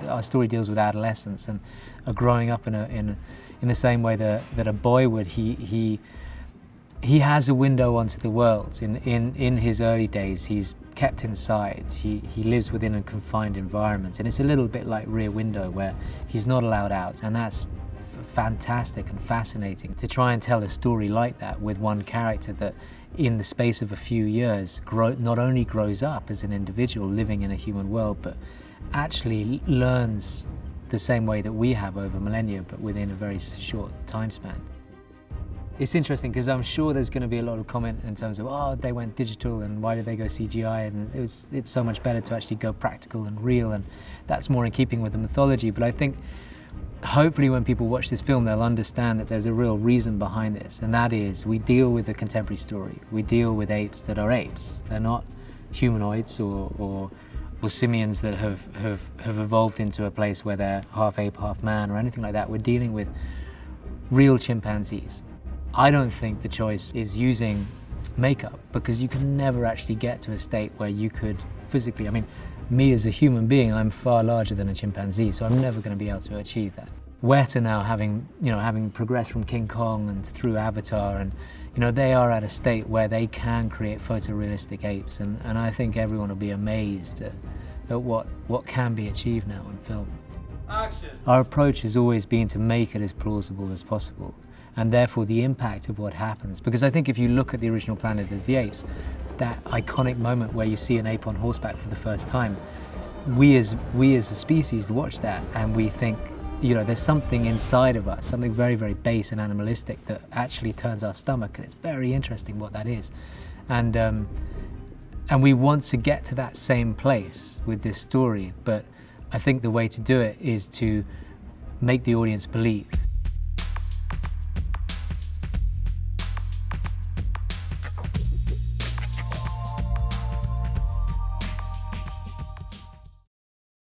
Our story deals with adolescence and growing up in the same way that a boy would. He has a window onto the world. In his early days, he's kept inside. He lives within a confined environment, and it's a little bit like Rear Window, where he's not allowed out, and that's fantastic and fascinating to try and tell a story like that with one character that in the space of a few years not only grows up as an individual living in a human world, but actually learns the same way that we have over millennia, but within a very short time span. It's interesting because I'm sure there's going to be a lot of comment in terms of, oh, they went digital and why did they go CGI, and it's so much better to actually go practical and real, and that's more in keeping with the mythology. But I think hopefully when people watch this film, they'll understand that there's a real reason behind this, and that is we deal with a contemporary story. We deal with apes that are apes. They're not humanoids or simians that have evolved into a place where they're half ape, half man, or anything like that. We're dealing with real chimpanzees. I don't think the choice is using makeup, because you can never actually get to a state where you could physically, I mean, me as a human being, I'm far larger than a chimpanzee, so I'm never going to be able to achieve that. Weta now, having progressed from King Kong and through Avatar, and they are at a state where they can create photorealistic apes, and I think everyone will be amazed at what can be achieved now on film. Action. Our approach has always been to make it as plausible as possible, and therefore the impact of what happens. Because I think if you look at the original Planet of the Apes, that iconic moment where you see an ape on horseback for the first time, we as a species watch that and we think, there's something inside of us, something very, very base and animalistic that actually turns our stomach, and it's very interesting what that is. And we want to get to that same place with this story, but I think the way to do it is to make the audience believe.